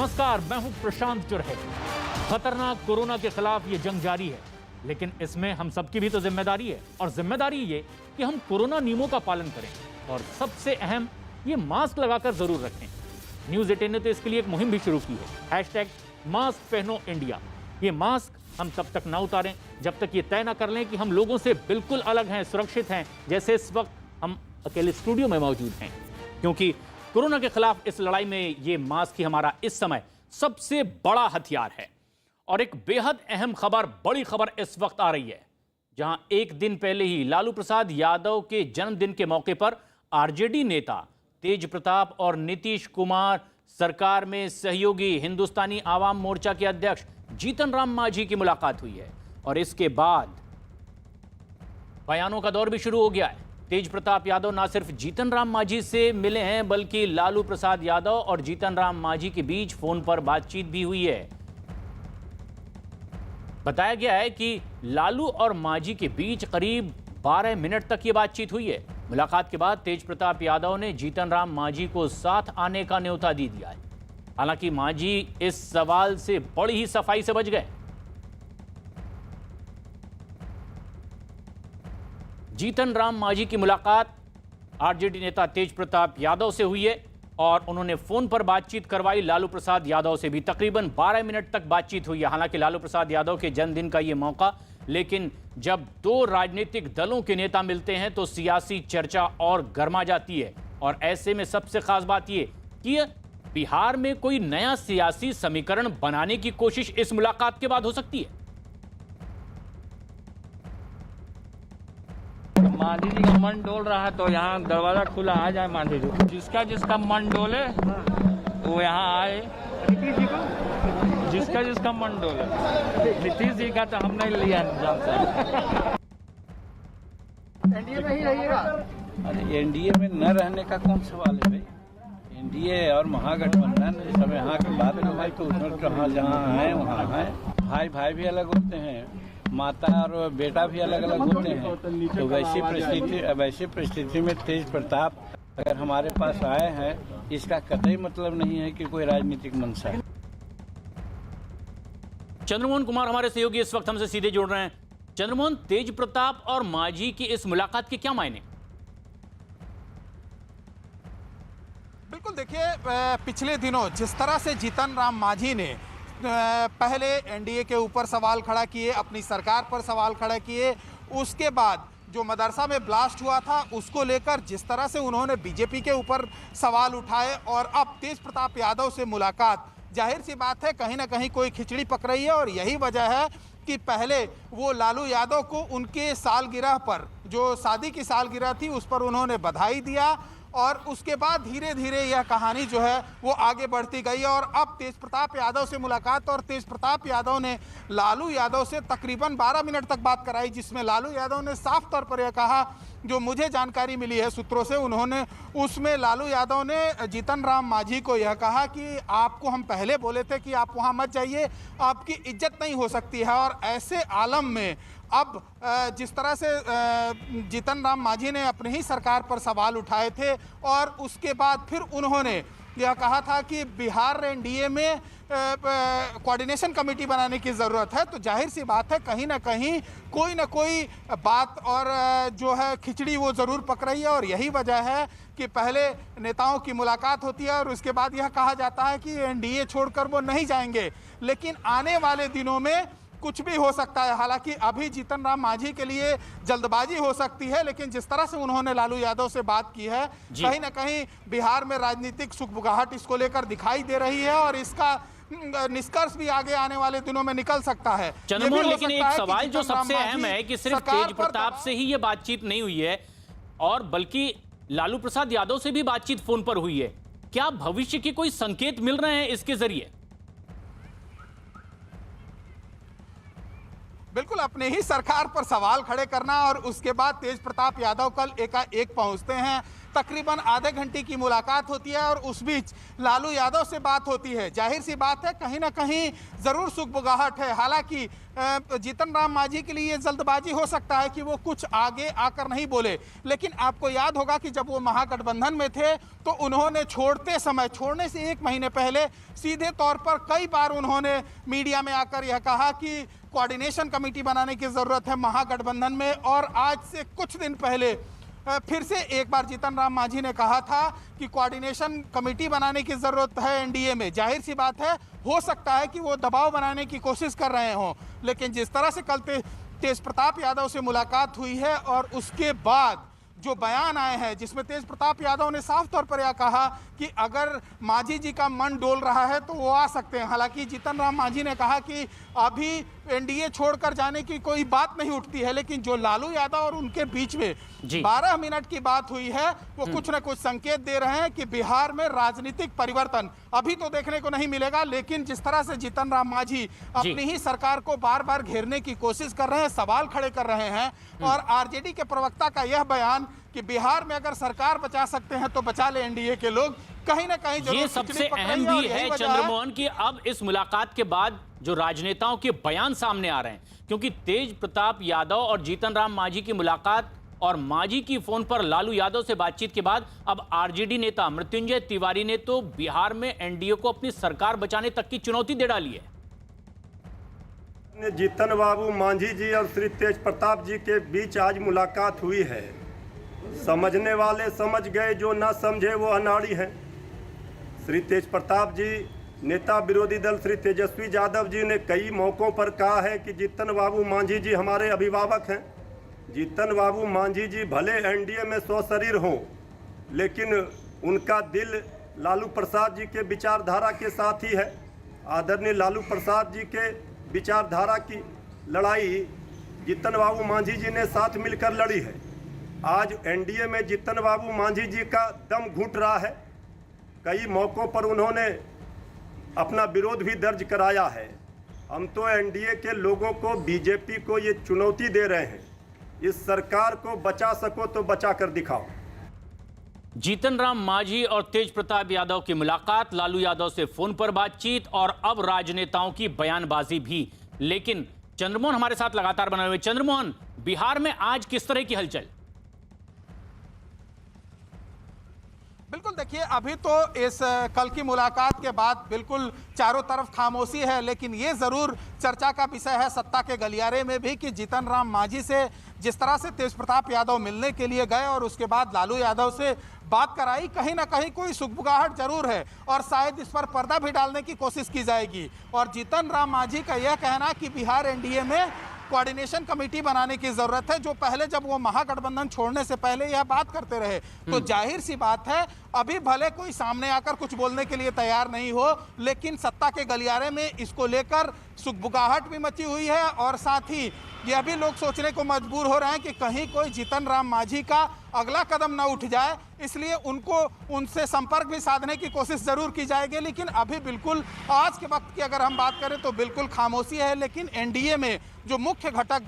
नमस्कार, मैं हूं प्रशांत चुरहे। खतरनाक कोरोना के खिलाफ ये जंग जारी है, लेकिन इसमें हम सबकी भी तो जिम्मेदारी है। और जिम्मेदारी ये कि हम कोरोना नियमों का पालन करें और सबसे अहम ये मास्क लगाकर जरूर रखें। न्यूज़ 18 ने तो इसके लिए एक मुहिम भी शुरू की है, #मास्क पहनो इंडिया। ये मास्क हम तब तक ना उतारें जब तक ये तय ना कर लें कि हम लोगों से बिल्कुल अलग हैं, सुरक्षित हैं, जैसे इस वक्त हम अकेले स्टूडियो में मौजूद हैं। क्योंकि कोरोना के खिलाफ इस लड़ाई में ये मास्क ही हमारा इस समय सबसे बड़ा हथियार है। और एक बेहद अहम खबर, बड़ी खबर इस वक्त आ रही है, जहां एक दिन पहले ही लालू प्रसाद यादव के जन्मदिन के मौके पर आरजेडी नेता तेज प्रताप और नीतीश कुमार सरकार में सहयोगी हिंदुस्तानी आवाम मोर्चा के अध्यक्ष जीतन राम मांझी की मुलाकात हुई है। और इसके बाद बयानों का दौर भी शुरू हो गया है। तेज प्रताप यादव ना सिर्फ जीतन राम मांझी से मिले हैं, बल्कि लालू प्रसाद यादव और जीतन राम मांझी के बीच फोन पर बातचीत भी हुई है। बताया गया है कि लालू और मांझी के बीच करीब 12 मिनट तक ये बातचीत हुई है। मुलाकात के बाद तेज प्रताप यादव ने जीतन राम मांझी को साथ आने का न्योता दे दिया है। हालांकि मांझी इस सवाल से बड़ी ही सफाई से बच गए। जीतन राम मांझी की मुलाकात आरजेडी नेता तेज प्रताप यादव से हुई है और उन्होंने फोन पर बातचीत करवाई लालू प्रसाद यादव से भी। तकरीबन 12 मिनट तक बातचीत हुई है। हालांकि लालू प्रसाद यादव के जन्मदिन का यह मौका, लेकिन जब दो राजनीतिक दलों के नेता मिलते हैं तो सियासी चर्चा और गर्मा जाती है। और ऐसे में सबसे खास बात यह कि बिहार में कोई नया सियासी समीकरण बनाने की कोशिश इस मुलाकात के बाद हो सकती है। मांझी जी का मन डोल रहा है तो यहाँ दरवाजा खुला आ जाए। मांझी जी जिसका जिसका मन डोले वो यहाँ आए। नीतीश जी को जिसका मन डोले। नीतीश जी का तो हम नहीं लिया जानते। एनडीए में ही रहिएगा। अरे एनडीए में न रहने का कौन सवाल है भाई। एनडीए और महागठबंधन इस समय यहाँ की बात है भाई, तो उसमें कहाँ जहाँ है वहाँ है। भाई भाई भी अलग होते हैं, माता और बेटा भी अलग अलग होते हैं। तो वैसी परिस्थिति में तेज प्रताप अगर हमारे पास आए हैं, इसका कतई मतलब नहीं है कि कोई राजनीतिक मंशा है। चंद्रमोहन कुमार हमारे सहयोगी इस वक्त हमसे सीधे जुड़ रहे हैं। चंद्रमोहन, तेज प्रताप और मांझी की इस मुलाकात के क्या मायने? बिल्कुल, देखिए पिछले दिनों जिस तरह से जीतन राम मांझी ने पहले एनडीए के ऊपर सवाल खड़ा किए, अपनी सरकार पर सवाल खड़ा किए, उसके बाद जो मदरसा में ब्लास्ट हुआ था उसको लेकर जिस तरह से उन्होंने बीजेपी के ऊपर सवाल उठाए, और अब तेज प्रताप यादव से मुलाकात, जाहिर सी बात है कहीं ना कहीं कोई खिचड़ी पक रही है। और यही वजह है कि पहले वो लालू यादव को उनके सालगिरह पर, जो शादी की सालगिरह थी, उस पर उन्होंने बधाई दिया, और उसके बाद धीरे धीरे यह कहानी जो है वो आगे बढ़ती गई। और अब तेज प्रताप यादव से मुलाकात, और तेज प्रताप यादव ने लालू यादव से तकरीबन 12 मिनट तक बात कराई, जिसमें लालू यादव ने साफ तौर पर यह कहा, जो मुझे जानकारी मिली है सूत्रों से, उसमें लालू यादव ने जीतन राम मांझी को यह कहा कि आपको हम पहले बोले थे कि आप वहाँ मत जाइए, आपकी इज्जत नहीं हो सकती है। और ऐसे आलम में अब जिस तरह से जीतन राम मांझी ने अपनी ही सरकार पर सवाल उठाए थे, और उसके बाद फिर उन्होंने यह कहा था कि बिहार एनडीए में कोऑर्डिनेशन कमेटी बनाने की ज़रूरत है, तो जाहिर सी बात है कहीं ना कहीं कोई ना कोई बात और जो है खिचड़ी वो ज़रूर पक रही है। और यही वजह है कि पहले नेताओं की मुलाकात होती है और उसके बाद यह कहा जाता है कि एनडीए छोड़कर वो नहीं जाएंगे, लेकिन आने वाले दिनों में कुछ भी हो सकता है। हालांकि अभी जीतन राम मांझी के लिए जल्दबाजी हो सकती है, लेकिन जिस तरह से उन्होंने लालू यादव से बात की है, कहीं ना कहीं बिहार में राजनीतिक सुगबुगाहट इसको लेकर दिखाई दे रही है, और इसका निष्कर्ष भी आगे आने वाले दिनों में निकल सकता है। चंद्रमोहन, लेकिन एक सवाल जो सबसे अहम है कि सिर्फ तेज प्रताप से ही ये बातचीत नहीं हुई है, और बल्कि लालू प्रसाद यादव से भी बातचीत फोन पर हुई है। क्या भविष्य के कोई संकेत मिल रहे हैं इसके जरिए? बिल्कुल, अपने ही सरकार पर सवाल खड़े करना, और उसके बाद तेज प्रताप यादव कल एकाएक पहुंचते हैं तकरीबन आधे घंटे की मुलाकात होती है और उस बीच लालू यादव से बात होती है। जाहिर सी बात है कहीं ना कहीं ज़रूर सुगबुगाहट है। हालांकि जीतन राम मांझी के लिए ये जल्दबाजी हो सकता है कि वो कुछ आगे आकर नहीं बोले, लेकिन आपको याद होगा कि जब वो महागठबंधन में थे तो उन्होंने छोड़ने से 1 महीने पहले सीधे तौर पर कई बार उन्होंने मीडिया में आकर यह कहा कि कोऑर्डिनेशन कमेटी बनाने की ज़रूरत है महागठबंधन में। और आज से कुछ दिन पहले फिर से एक बार जीतन राम मांझी ने कहा था कि कोऑर्डिनेशन कमेटी बनाने की ज़रूरत है एनडीए में। जाहिर सी बात है हो सकता है कि वो दबाव बनाने की कोशिश कर रहे हों, लेकिन जिस तरह से कल तेज प्रताप यादव से मुलाकात हुई है और उसके बाद जो बयान आए हैं जिसमें तेज प्रताप यादव ने साफ तौर पर यह कहा कि अगर मांझी जी का मन डोल रहा है तो वो आ सकते हैं। हालांकि जीतन राम मांझी ने कहा कि अभी एनडीए छोड़कर जाने की कोई बात नहीं उठती है, लेकिन जो लालू यादव और उनके बीच में 12 मिनट की बात हुई है वो कुछ न कुछ संकेत दे रहे हैं कि बिहार में राजनीतिक परिवर्तन अभी तो देखने को नहीं मिलेगा। लेकिन जिस तरह से जीतन राम मांझी अपनी ही सरकार को बार बार घेरने की कोशिश कर रहे हैं, सवाल खड़े कर रहे हैं, और आरजेडी के प्रवक्ता का यह बयान कि बिहार में अगर सरकार बचा सकते हैं तो बचा ले एनडीए के लोग, कहीं ना कहीं ये सबसे अहम भी है चंद्रमोहन कि अब इस मुलाकात के बाद जो राजनेताओं के बयान सामने आ रहे हैं, क्योंकि तेज प्रताप यादव और जीतन राम मांझी की मुलाकात और मांझी की फोन पर लालू यादव से बातचीत के बाद अब आरजेडी नेता मृत्युंजय तिवारी ने तो बिहार में एनडीए को अपनी सरकार बचाने तक की चुनौती दे डाली है। जीतन बाबू मांझी जी और श्री तेज प्रताप जी के बीच आज मुलाकात हुई है। समझने वाले समझ गए, जो ना समझे वो अनाड़ी है। श्री तेज प्रताप जी नेता विरोधी दल श्री तेजस्वी यादव जी ने कई मौक़ों पर कहा है कि जीतन बाबू मांझी जी हमारे अभिभावक हैं। जीतन बाबू मांझी जी भले एनडीए में स्वशरीर हों, लेकिन उनका दिल लालू प्रसाद जी के विचारधारा के साथ ही है। आदरणीय लालू प्रसाद जी के विचारधारा की लड़ाई जीतन बाबू मांझी जी ने साथ मिलकर लड़ी है। आज एनडीए में जीतन बाबू मांझी जी का दम घुट रहा है। कई मौक़ों पर उन्होंने अपना विरोध भी दर्ज कराया है। हम तो एनडीए के लोगों को, बीजेपी को ये चुनौती दे रहे हैं, इस सरकार को बचा सको तो बचा कर दिखाओ। जीतन राम मांझी और तेज प्रताप यादव की मुलाकात, लालू यादव से फोन पर बातचीत और अब राजनेताओं की बयानबाजी भी। लेकिन चंद्रमोहन हमारे साथ लगातार बने हुए। चंद्रमोहन, बिहार में आज किस तरह की हलचल? बिल्कुल, देखिए अभी तो इस कल की मुलाकात के बाद बिल्कुल चारों तरफ खामोशी है, लेकिन ये ज़रूर चर्चा का विषय है सत्ता के गलियारे में भी कि जीतन राम मांझी से जिस तरह से तेज प्रताप यादव मिलने के लिए गए और उसके बाद लालू यादव से बात कराई, कहीं ना कहीं कोई सुगबुगाहट जरूर है और शायद इस पर पर्दा भी डालने की कोशिश की जाएगी। और जीतन राम मांझी का यह कहना कि बिहार एनडीए में कोऑर्डिनेशन कमेटी बनाने की जरूरत है, जो पहले जब वो महागठबंधन छोड़ने से पहले यह बात करते रहे, तो जाहिर सी बात है अभी भले कोई सामने आकर कुछ बोलने के लिए तैयार नहीं हो, लेकिन सत्ता के गलियारे में इसको लेकर सुगबुगाहट भी मची हुई है। और साथ ही यह भी लोग सोचने को मजबूर हो रहे हैं कि कहीं कोई जीतन राम मांझी का अगला कदम न उठ जाए, इसलिए उनसे संपर्क भी साधने की कोशिश जरूर की जाएगी। लेकिन अभी बिल्कुल आज के वक्त की अगर हम बात करें तो बिल्कुल खामोशी है। लेकिन एनडीए में जो मुख्य घटक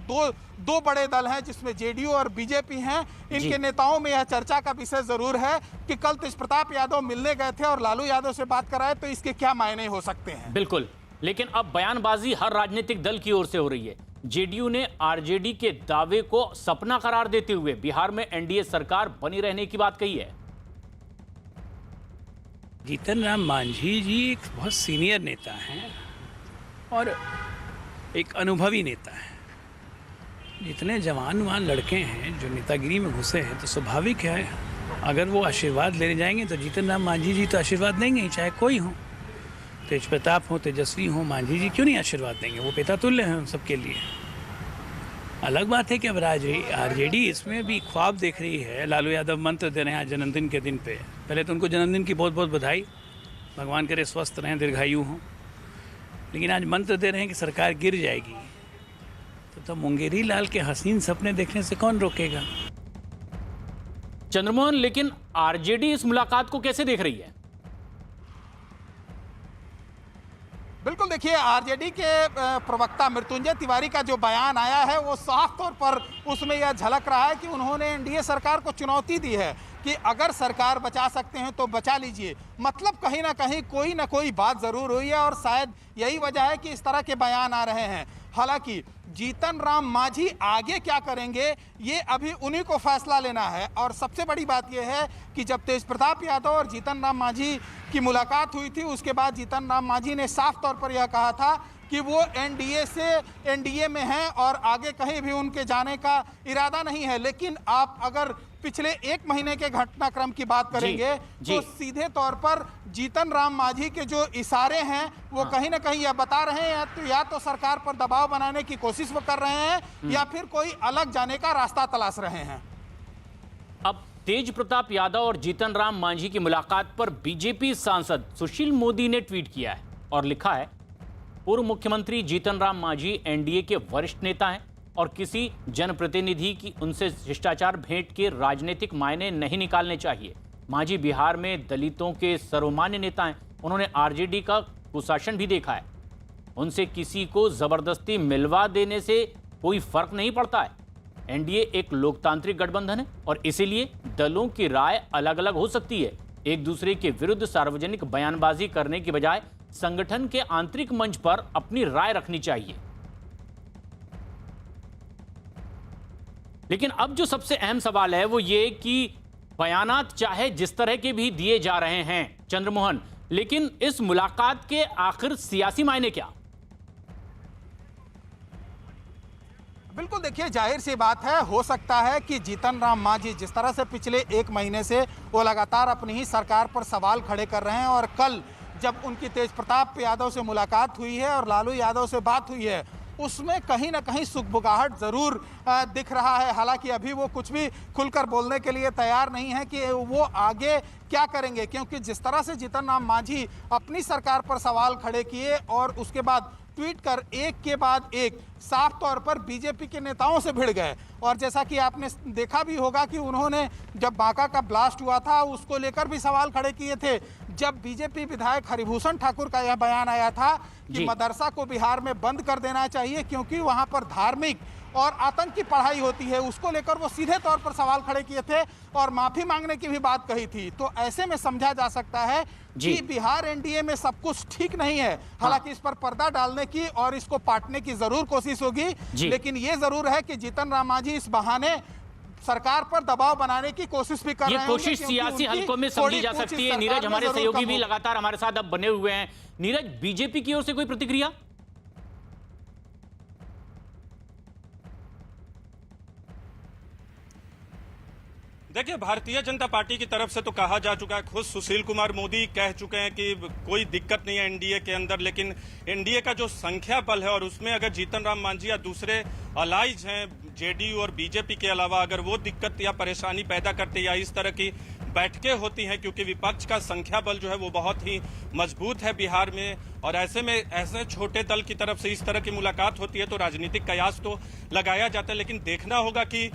दो बड़े दल हैं जिसमें जेडीयू और बीजेपी हैं, इनके नेताओं में यह चर्चा का विषय जरूर है कि कल तेज प्रताप यादव मिलने गए थे और लालू यादव से बात कराए तो इसके क्या मायने हो सकते हैं। बिल्कुल, लेकिन अब बयानबाजी हर राजनीतिक दल की ओर से हो रही है। जेडीयू ने आरजेडी के दावे को सपना करार देते हुए बिहार में एनडीए सरकार बनी रहने की बात कही है। जीतन राम मांझी जी एक बहुत सीनियर नेता हैं और एक अनुभवी नेता हैं। जितने जवान लड़के हैं जो नेतागिरी में घुसे हैं, तो स्वाभाविक है अगर वो आशीर्वाद लेने जाएंगे तो जीतन राम मांझी जी तो आशीर्वाद देंगे ही, चाहे कोई हो, तेज प्रताप हो, तेजस्वी हो, मांझी जी क्यों नहीं आशीर्वाद देंगे? वो पिता तुल्य हैं उन सबके लिए। अलग बात है कि अब आरजेडी इसमें भी ख्वाब देख रही है। लालू यादव मंत्र दे रहे हैं आज जन्मदिन के दिन पे। पहले तो उनको जन्मदिन की बहुत बहुत बधाई, भगवान करे स्वस्थ रहें, दीर्घायु हों। लेकिन आज मंत्र दे रहे हैं कि सरकार गिर जाएगी, तो मुंगेरी लाल के हसीन सपने देखने से कौन रोकेगा? चंद्रमोहन, लेकिन आरजेडी इस मुलाकात को कैसे देख रही है? बिल्कुल, देखिए आरजेडी के प्रवक्ता मृत्युंजय तिवारी का जो बयान आया है वो साफ तौर पर उसमें यह झलक रहा है कि उन्होंने एनडीए सरकार को चुनौती दी है कि अगर सरकार बचा सकते हैं तो बचा लीजिए। मतलब कहीं ना कोई बात ज़रूर हुई है और शायद यही वजह है कि इस तरह के बयान आ रहे हैं। हालांकि जीतन राम मांझी आगे क्या करेंगे ये अभी उन्हीं को फैसला लेना है। और सबसे बड़ी बात यह है कि जब तेज प्रताप यादव और जीतन राम मांझी की मुलाकात हुई थी उसके बाद जीतन राम मांझी ने साफ तौर पर यह कहा था कि वो एनडीए से एनडीए में हैं और आगे कहीं भी उनके जाने का इरादा नहीं है। लेकिन आप अगर पिछले 1 महीने के घटनाक्रम की बात करेंगे तो सीधे तौर पर जीतन राम मांझी के जो इशारे हैं वो कहीं ना कहीं यह बता रहे हैं या तो सरकार पर दबाव बनाने की कोशिश वो कर रहे हैं या फिर कोई अलग जाने का रास्ता तलाश रहे हैं। अब तेज प्रताप यादव और जीतन राम मांझी की मुलाकात पर बीजेपी सांसद सुशील मोदी ने ट्वीट किया है और लिखा है, पूर्व मुख्यमंत्री जीतन राम मांझी एनडीए के वरिष्ठ नेता हैं और किसी जनप्रतिनिधि की उनसे शिष्टाचार भेंट के राजनीतिक मायने नहीं निकालने चाहिए। मांझी बिहार में दलितों के सर्वमान्य नेता हैं। उन्होंने आरजेडी का कुशासन भी देखा है। उनसे किसी को जबरदस्ती मिलवा देने से कोई फर्क नहीं पड़ता है। एनडीए एक लोकतांत्रिक गठबंधन है और इसीलिए दलों की राय अलग अलग हो सकती है। एक दूसरे के विरुद्ध सार्वजनिक बयानबाजी करने की बजाय संगठन के आंतरिक मंच पर अपनी राय रखनी चाहिए। लेकिन अब जो सबसे अहम सवाल है वो ये कि बयानात चाहे जिस तरह के भी दिए जा रहे हैं चंद्रमोहन, लेकिन इस मुलाकात के आखिर सियासी मायने क्या? बिल्कुल, देखिए जाहिर सी बात है, हो सकता है कि जीतन राम मांझी जिस तरह से पिछले 1 महीने से वो लगातार अपनी ही सरकार पर सवाल खड़े कर रहे हैं और कल जब उनकी तेज प्रताप यादव से मुलाकात हुई है और लालू यादव से बात हुई है उसमें कहीं ना कहीं सुगबुगाहट ज़रूर दिख रहा है। हालांकि अभी वो कुछ भी खुलकर बोलने के लिए तैयार नहीं है कि वो आगे क्या करेंगे, क्योंकि जिस तरह से जीतन राम मांझी अपनी सरकार पर सवाल खड़े किए और उसके बाद ट्वीट कर एक के बाद एक साफ तौर पर बीजेपी के नेताओं से भिड़ गए। और जैसा कि आपने देखा भी होगा कि उन्होंने जब बांका का ब्लास्ट हुआ था उसको लेकर भी सवाल खड़े किए थे। जब बीजेपी विधायक हरिभूषण ठाकुर का यह बयान आया था कि मदरसा को बिहार में बंद कर देना चाहिए क्योंकि वहां पर धार्मिक और आतंक की पढ़ाई होती है, उसको लेकर वो सीधे तौर पर सवाल खड़े किए थे और माफी मांगने की भी बात कही थी। तो ऐसे में समझा जा सकता है कि बिहार एनडीए में सब कुछ ठीक नहीं है। हालांकि इस पर पर्दा डालने की और इसको पाटने की जरूर कोशिश होगी, लेकिन ये जरूर है कि जीतन राम मांझी इस बहाने सरकार पर दबाव बनाने की कोशिश भी कर रहे हैं। ये कोशिश सियासी हलकों में समझी जा सकती है। नीरज, हमारे सहयोगी भी लगातार हमारे साथ अब बने हुए हैं। नीरज, बीजेपी की ओर से कोई प्रतिक्रिया? देखिए, भारतीय जनता पार्टी की तरफ से तो कहा जा चुका है, खुद सुशील कुमार मोदी कह चुके हैं कि कोई दिक्कत नहीं है एनडीए के अंदर, लेकिन एनडीए का जो संख्या बल है और उसमें अगर जीतन राम मांझी या दूसरे अलाइज हैं जेडीयू और बीजेपी के अलावा अगर वो दिक्कत या परेशानी पैदा करते या इस तरह की बैठकें होती हैं, क्योंकि विपक्ष का संख्या बल जो है वो बहुत ही मजबूत है बिहार में, और ऐसे में ऐसे छोटे दल की तरफ से इस तरह की मुलाकात होती है तो राजनीतिक कयास तो लगाया जाता है। लेकिन देखना होगा कि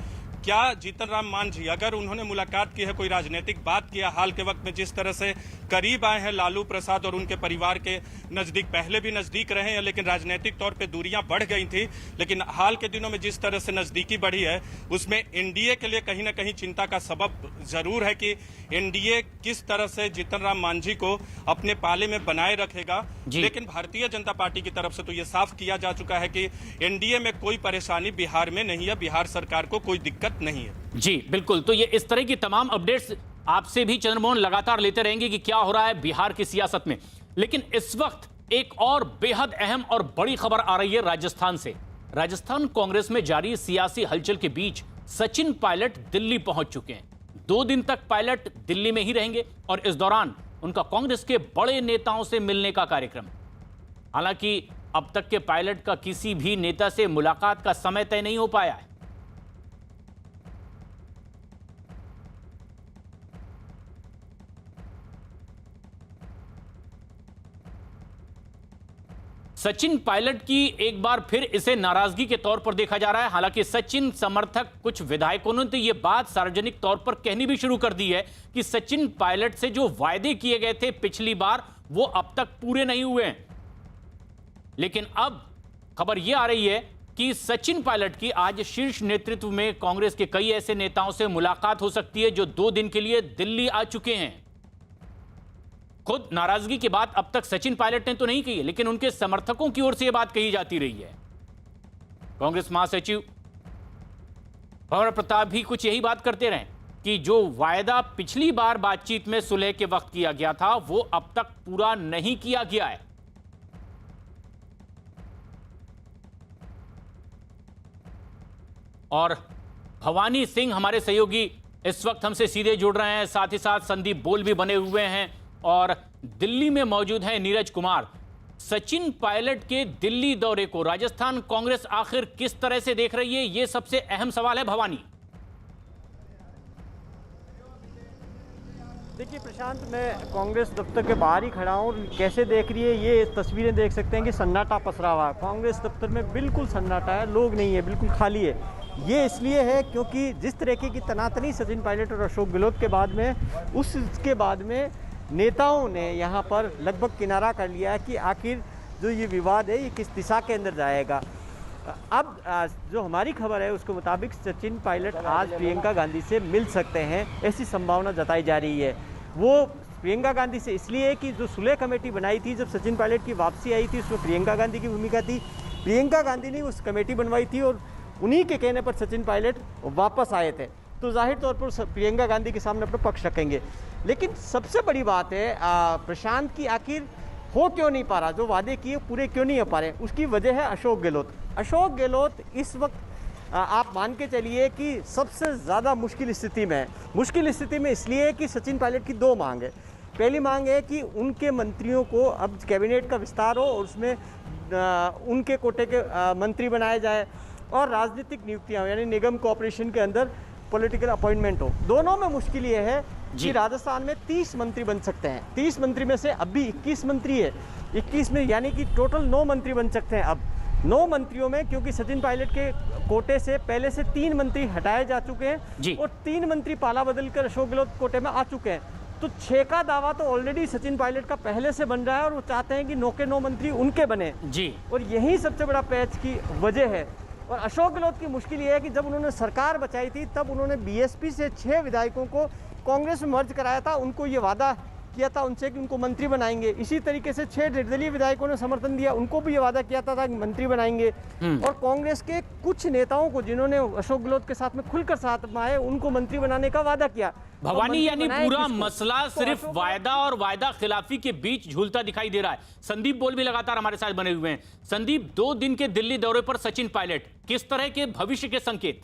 क्या जीतन राम मांझी अगर उन्होंने मुलाकात की है, कोई राजनीतिक बात किया, हाल के वक्त में जिस तरह से करीब आए हैं लालू प्रसाद और उनके परिवार के नजदीक, पहले भी नजदीक रहे हैं लेकिन राजनीतिक तौर पे दूरियां बढ़ गई थी, लेकिन हाल के दिनों में जिस तरह से नजदीकी बढ़ी है उसमें एनडीए के लिए कहीं ना कहीं चिंता का सबब जरूर है कि एनडीए किस तरह से जीतन राम मांझी को अपने पाले में बनाए रखेगा। लेकिन भारतीय जनता पार्टी की तरफ से तो ये साफ किया जा चुका है कि एनडीए में कोई परेशानी बिहार में नहीं है, बिहार सरकार को कोई दिक्कत नहीं है। जी बिल्कुल, तो ये इस तरह की तमाम अपडेट्स आपसे भी चंद्रमोहन लगातार लेते रहेंगे कि क्या हो रहा है बिहार की सियासत में। लेकिन इस वक्त एक और बेहद अहम और बड़ी खबर आ रही है राजस्थान से। राजस्थान कांग्रेस में जारी सियासी हलचल के बीच सचिन पायलट दिल्ली पहुंच चुके हैं। 2 दिन तक पायलट दिल्ली में ही रहेंगे और इस दौरान उनका कांग्रेस के बड़े नेताओं से मिलने का कार्यक्रम। हालांकि अब तक के पायलट का किसी भी नेता से मुलाकात का समय तय नहीं हो पाया है। सचिन पायलट की एक बार फिर इसे नाराजगी के तौर पर देखा जा रहा है। हालांकि सचिन समर्थक कुछ विधायकों ने तो यह बात सार्वजनिक तौर पर कहनी भी शुरू कर दी है कि सचिन पायलट से जो वायदे किए गए थे पिछली बार वो अब तक पूरे नहीं हुए हैं। लेकिन अब खबर यह आ रही है कि सचिन पायलट की आज शीर्ष नेतृत्व में कांग्रेस के कई ऐसे नेताओं से मुलाकात हो सकती है जो 2 दिन के लिए दिल्ली आ चुके हैं। खुद नाराजगी की बात अब तक सचिन पायलट ने तो नहीं कही है, लेकिन उनके समर्थकों की ओर से यह बात कही जाती रही है। कांग्रेस महासचिव भंवर प्रताप भी कुछ यही बात करते रहे कि जो वायदा पिछली बार बातचीत में सुलह के वक्त किया गया था वो अब तक पूरा नहीं किया गया है। और भवानी सिंह हमारे सहयोगी इस वक्त हमसे सीधे जुड़ रहे हैं, साथ ही साथ संदीप बोल भी बने हुए हैं और दिल्ली में मौजूद हैं नीरज कुमार। सचिन पायलट के दिल्ली दौरे को राजस्थान कांग्रेस आखिर किस तरह से देख रही है, यह सबसे अहम सवाल है। भवानी, देखिए प्रशांत, मैं कांग्रेस दफ्तर के बाहर ही खड़ा हूँ। कैसे देख रही है ये तस्वीरें देख सकते हैं कि सन्नाटा पसरा हुआ है। कांग्रेस दफ्तर में बिल्कुल सन्नाटा है, लोग नहीं है, बिल्कुल खाली है। ये इसलिए है क्योंकि जिस तरीके की तनातनी सचिन पायलट और अशोक गहलोत के बाद में, उसके बाद में नेताओं ने यहाँ पर लगभग किनारा कर लिया है कि आखिर जो ये विवाद है ये किस दिशा के अंदर जाएगा। अब जो हमारी खबर है उसके मुताबिक सचिन पायलट आज प्रियंका गांधी से मिल सकते हैं, ऐसी संभावना जताई जा रही है। वो प्रियंका गांधी से इसलिए कि जो सुलह कमेटी बनाई थी, जब सचिन पायलट की वापसी आई थी उसमें प्रियंका गांधी की भूमिका थी। प्रियंका गांधी ने उस कमेटी बनवाई थी और उन्हीं के कहने पर सचिन पायलट वापस आए थे, तो जाहिर तौर पर प्रियंका गांधी के सामने अपना पक्ष रखेंगे। लेकिन सबसे बड़ी बात है प्रशांत की, आखिर हो क्यों नहीं पा रहा, जो वादे किए पूरे क्यों नहीं हो पा रहे, उसकी वजह है अशोक गहलोत। अशोक गहलोत इस वक्त आप मान के चलिए कि सबसे ज़्यादा मुश्किल स्थिति में है। मुश्किल स्थिति में इसलिए है कि सचिन पायलट की 2 मांग है। पहली मांग है कि उनके मंत्रियों को अब कैबिनेट का विस्तार हो और उसमें उनके कोटे के मंत्री बनाए जाए और राजनीतिक नियुक्तियां, यानी निगम कॉर्पोरेशन के अंदर पॉलिटिकल अपॉइंटमेंट हो। दोनों में मुश्किल ये है कि राजस्थान में 30 मंत्री बन सकते हैं। 30 मंत्री में से अभी 21 मंत्री है, 21 में यानी कि टोटल 9 मंत्री बन सकते हैं। अब 9 मंत्रियों में, क्योंकि सचिन पायलट के कोटे से पहले से 3 मंत्री हटाए जा चुके हैं और 3 मंत्री पाला बदल कर अशोक गहलोत कोटे में आ चुके हैं, तो 6 का दावा तो ऑलरेडी सचिन पायलट का पहले से बन रहा है और वो चाहते हैं कि 9 के 9 मंत्री उनके बने जी। और यही सबसे बड़ा पैच की वजह है। और अशोक गहलोत की मुश्किल ये है कि जब उन्होंने सरकार बचाई थी तब उन्होंने बीएसपी से 6 विधायकों को कांग्रेस में मर्ज कराया था। उनको ये वादा किया था उनसे कि उनको मंत्री बनाएंगे। इसी तरीके से 6 निर्दलीय विधायकों ने समर्थन दिया, उनको भी ये वादा किया था कि मंत्री बनाएंगे। और कांग्रेस के कुछ नेताओं को, जिन्होंने अशोक गहलोत के साथ में खुलकर साथ में आए, उनको मंत्री बनाने का वादा किया। भवानी, यानी पूरा मसला सिर्फ वायदा और वायदा खिलाफी के बीच झूलता दिखाई दे रहा है। संदीप बोल भी लगातार हमारे साथ बने हुए हैं। संदीप, 2 दिन के दिल्ली दौरे पर सचिन पायलट, किस तरह के भविष्य के संकेत?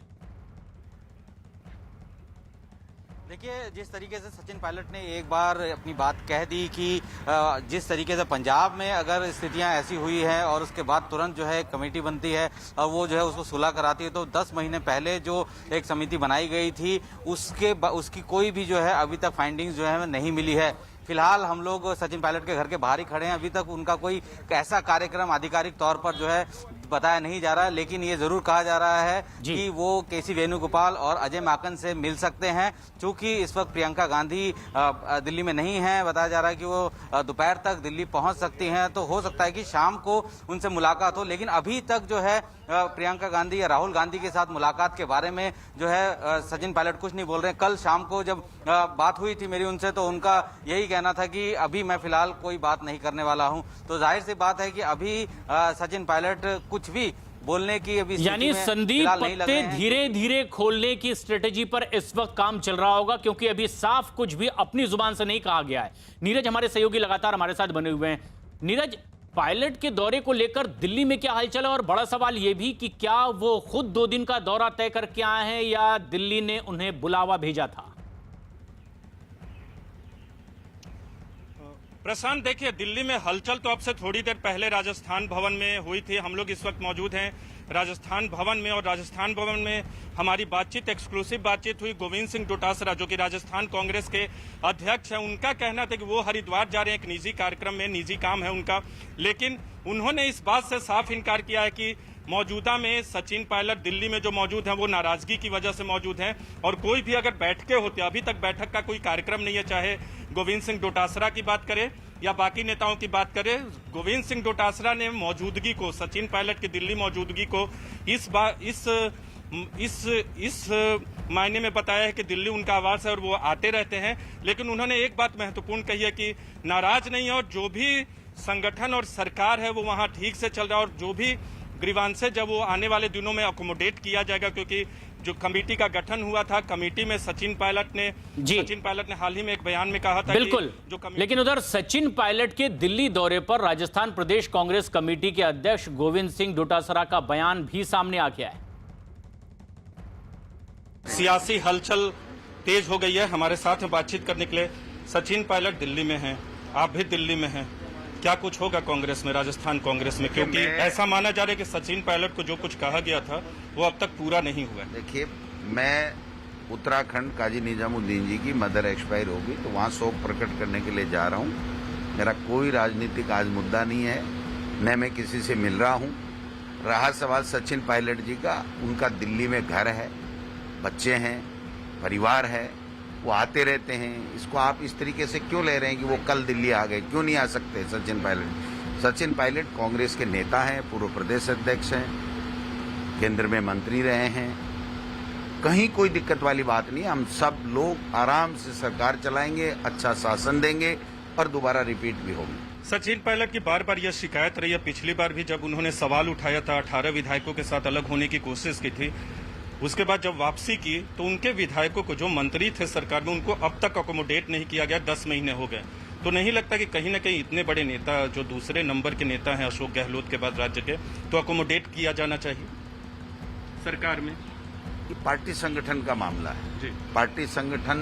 देखिए, जिस तरीके से सचिन पायलट ने एक बार अपनी बात कह दी कि जिस तरीके से पंजाब में अगर स्थितियां ऐसी हुई हैं और उसके बाद तुरंत जो है कमेटी बनती है और वो जो है उसको सुलह कराती है, तो 10 महीने पहले जो एक समिति बनाई गई थी उसकी कोई भी जो है अभी तक फाइंडिंग्स जो है नहीं मिली है। फिलहाल हम लोग सचिन पायलट के घर के बाहर ही खड़े हैं। अभी तक उनका कोई ऐसा कार्यक्रम आधिकारिक तौर पर जो है बताया नहीं जा रहा, लेकिन ये जरूर कहा जा रहा है कि वो केसी वेणुगोपाल और अजय माकन से मिल सकते हैं। चूंकि इस वक्त प्रियंका गांधी दिल्ली में नहीं है, बताया जा रहा है कि वो दोपहर तक दिल्ली पहुंच सकती हैं, तो हो सकता है कि शाम को उनसे मुलाकात हो। लेकिन अभी तक जो है प्रियंका गांधी या राहुल गांधी के साथ मुलाकात के बारे में जो है सचिन पायलट कुछ नहीं बोल रहे हैं। कल शाम को जब बात हुई थी मेरी उनसे, तो उनका यही कहना था कि अभी मैं फिलहाल कोई बात नहीं करने वाला हूं। तो जाहिर सी बात है कि अभी सचिन पायलट कुछ भी बोलने की अभी, यानी संदीप, पत्ते धीरे धीरे खोलने की स्ट्रेटेजी पर इस वक्त काम चल रहा होगा, क्योंकि अभी साफ कुछ भी अपनी जुबान से नहीं कहा गया है। नीरज, हमारे सहयोगी लगातार हमारे साथ बने हुए हैं। नीरज, पायलट के दौरे को लेकर दिल्ली में क्या हलचल है, और बड़ा सवाल यह भी कि क्या वो खुद 2 दिन का दौरा तय करके आए हैं या दिल्ली ने उन्हें बुलावा भेजा था? प्रशांत, देखिए, दिल्ली में हलचल तो अब से थोड़ी देर पहले राजस्थान भवन में हुई थी। हम लोग इस वक्त मौजूद हैं राजस्थान भवन में, और राजस्थान भवन में हमारी बातचीत, एक्सक्लूसिव बातचीत हुई गोविंद सिंह डोटासरा, जो कि राजस्थान कांग्रेस के अध्यक्ष हैं। उनका कहना था कि वो हरिद्वार जा रहे हैं एक निजी कार्यक्रम में, निजी काम है उनका, लेकिन उन्होंने इस बात से साफ इनकार किया है कि मौजूदा में सचिन पायलट दिल्ली में जो मौजूद हैं वो नाराजगी की वजह से मौजूद हैं, और कोई भी अगर बैठकें होती, अभी तक बैठक का कोई कार्यक्रम नहीं है। चाहे गोविंद सिंह डोटासरा की बात करें या बाकी नेताओं की बात करें, गोविंद सिंह डोटासरा ने मौजूदगी को, सचिन पायलट की दिल्ली मौजूदगी को इस मायने में बताया है कि दिल्ली उनका आवास है और वो आते रहते हैं। लेकिन उन्होंने एक बात महत्वपूर्ण कही है कि नाराज नहीं है और जो भी संगठन और सरकार है वो वहां ठीक से चल रहा है और जो भी ग्रीवांस है जब वो आने वाले दिनों में अकोमोडेट किया जाएगा, क्योंकि जो कमेटी का गठन हुआ था, कमेटी में सचिन पायलट ने हाल ही में एक बयान में कहा था बिल्कुल कि जो लेकिन उधर सचिन पायलट के दिल्ली दौरे पर राजस्थान प्रदेश कांग्रेस कमेटी के अध्यक्ष गोविंद सिंह डोटासरा का बयान भी सामने आ गया है। सियासी हलचल तेज हो गई है। हमारे साथ में बातचीत करने के लिए सचिन पायलट दिल्ली में हैं, आप भी दिल्ली में हैं, क्या कुछ होगा कांग्रेस में, राजस्थान कांग्रेस में? क्योंकि ऐसा माना जा रहा है कि सचिन पायलट को जो कुछ कहा गया था वो अब तक पूरा नहीं हुआ। देखिए, मैं उत्तराखंड काजी निजामुद्दीन जी की मदर एक्सपायर होगी तो वहाँ शोक प्रकट करने के लिए जा रहा हूँ। मेरा कोई राजनीतिक आज मुद्दा नहीं है, न मैं किसी से मिल रहा हूँ। रहा सवाल सचिन पायलट जी का, उनका दिल्ली में घर है, बच्चे हैं, परिवार है, वो आते रहते हैं। इसको आप इस तरीके से क्यों ले रहे हैं कि वो कल दिल्ली आ गए? क्यों नहीं आ सकते सचिन पायलट? सचिन पायलट कांग्रेस के नेता हैं, पूर्व प्रदेश अध्यक्ष हैं, केंद्र में मंत्री रहे हैं, कहीं कोई दिक्कत वाली बात नहीं। हम सब लोग आराम से सरकार चलाएंगे, अच्छा शासन देंगे और दोबारा रिपीट भी होगी। सचिन पायलट की बार बार यह शिकायत रही है, पिछली बार भी जब उन्होंने सवाल उठाया था, 18 विधायकों के साथ अलग होने की कोशिश की थी, उसके बाद जब वापसी की तो उनके विधायकों को, जो मंत्री थे सरकार में, उनको अब तक अकोमोडेट नहीं किया गया। 10 महीने हो गए। तो नहीं लगता कि कहीं न कहीं इतने बड़े नेता, जो दूसरे नंबर के नेता हैं अशोक गहलोत के बाद राज्य के, तो अकोमोडेट किया जाना चाहिए सरकार में? ये पार्टी संगठन का मामला है जी। पार्टी संगठन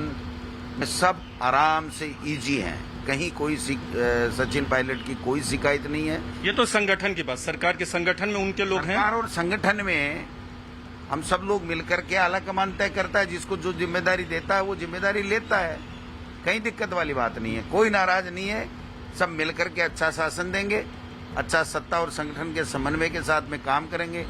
में सब आराम से इजी हैं, कहीं कोई सचिन पायलट की कोई शिकायत नहीं है। ये तो संगठन की बात, सरकार के संगठन में उनके लोग हैं सरकार और संगठन में हम सब लोग मिलकर के आला कमान तय करता है, जिसको जो जिम्मेदारी देता है वो जिम्मेदारी लेता है। कहीं दिक्कत वाली बात नहीं है, कोई नाराज नहीं है। सब मिलकर के अच्छा शासन देंगे, अच्छा सत्ता और संगठन के समन्वय के साथ में काम करेंगे,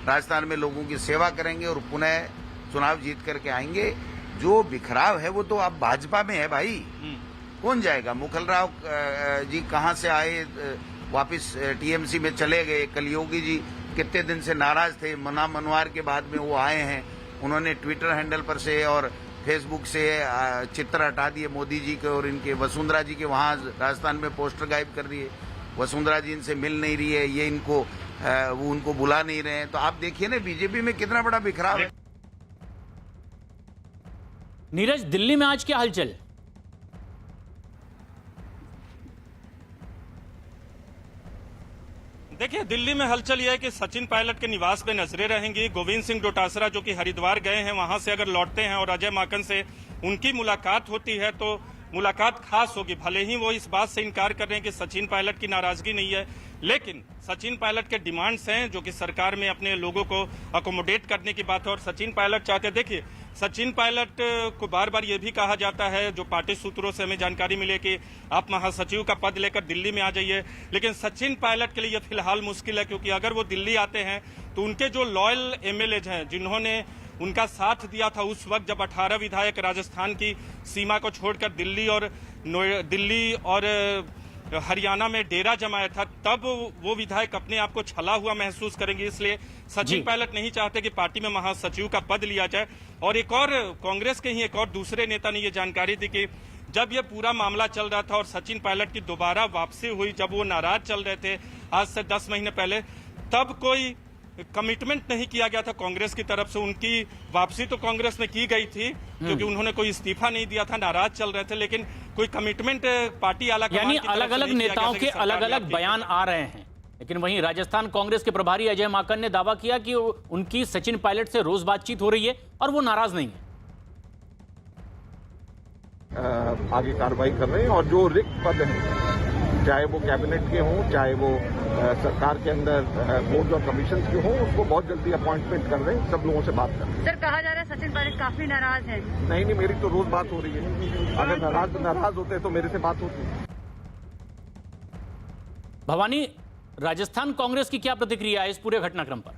राजस्थान में लोगों की सेवा करेंगे और पुनः चुनाव जीत करके आएंगे। जो बिखराव है वो तो अब भाजपा में है भाई, कौन जाएगा? मुखल राव जी कहाँ से आए, वापिस टीएमसी में चले गए। कलयोगी जी कितने दिन से नाराज थे, मना मनवार के बाद में वो आए हैं। उन्होंने ट्विटर हैंडल पर से और फेसबुक से चित्र हटा दिए मोदी जी के और इनके, वसुंधरा जी के वहाँ राजस्थान में पोस्टर गायब कर दिए। वसुंधरा जी इनसे मिल नहीं रही है, ये इनको वो उनको बुला नहीं रहे हैं। तो आप देखिए ना बीजेपी में कितना बड़ा बिखराव है। नीरज, दिल्ली में आज क्या हलचल? देखिए, दिल्ली में हलचल यह है कि सचिन पायलट के निवास पे नजरें रहेंगी। गोविंद सिंह डोटासरा जो कि हरिद्वार गए हैं, वहां से अगर लौटते हैं और अजय माकन से उनकी मुलाकात होती है तो मुलाकात खास होगी। भले ही वो इस बात से इनकार कर रहे हैं कि सचिन पायलट की नाराजगी नहीं है, लेकिन सचिन पायलट के डिमांड्स हैं जो कि सरकार में अपने लोगों को अकोमोडेट करने की बात है। और सचिन पायलट चाहते, देखिए सचिन पायलट को बार बार ये भी कहा जाता है, जो पार्टी सूत्रों से हमें जानकारी मिले, कि आप महासचिव का पद लेकर दिल्ली में आ जाइए। लेकिन सचिन पायलट के लिए फिलहाल मुश्किल है, क्योंकि अगर वो दिल्ली आते हैं तो उनके जो लॉयल एमएलए हैं, जिन्होंने उनका साथ दिया था उस वक्त जब 18 विधायक राजस्थान की सीमा को छोड़कर दिल्ली और हरियाणा में डेरा जमाया था, तब वो विधायक अपने आप को छला हुआ महसूस करेंगे। इसलिए सचिन पायलट नहीं चाहते कि पार्टी में महासचिव का पद लिया जाए। और एक और कांग्रेस के ही एक और दूसरे नेता ने ये जानकारी दी कि जब ये पूरा मामला चल रहा था और सचिन पायलट की दोबारा वापसी हुई, जब वो नाराज चल रहे थे आज से 10 महीने पहले, तब कोई कमिटमेंट नहीं किया गया था कांग्रेस की तरफ से। उनकी वापसी तो कांग्रेस में की गई थी क्योंकि उन्होंने कोई इस्तीफा नहीं दिया था, नाराज चल रहे थे, लेकिन कोई कमिटमेंट पार्टी यानी अलग अलग नेताओं के अलग अलग बयान आ रहे हैं। लेकिन वहीं राजस्थान कांग्रेस के प्रभारी अजय माकन ने दावा किया कि उनकी सचिन पायलट से रोज बातचीत हो रही है और वो नाराज नहीं है। आगे कार्रवाई कर रहे हैं और जो रिक्त पद हैं, चाहे वो कैबिनेट के हों, चाहे वो सरकार के अंदर बोर्ड और कमीशन के हों, उसको बहुत जल्दी अपॉइंटमेंट कर रहे हैं, सब लोगों से बात कर रहे हैं। सर, कहा जा रहा है सचिन पायलट काफी नाराज है। नहीं, मेरी तो रोज बात हो रही है। अगर नाराज होते तो मेरे से बात होती। भवानी, राजस्थान कांग्रेस की क्या प्रतिक्रिया है इस पूरे घटनाक्रम पर?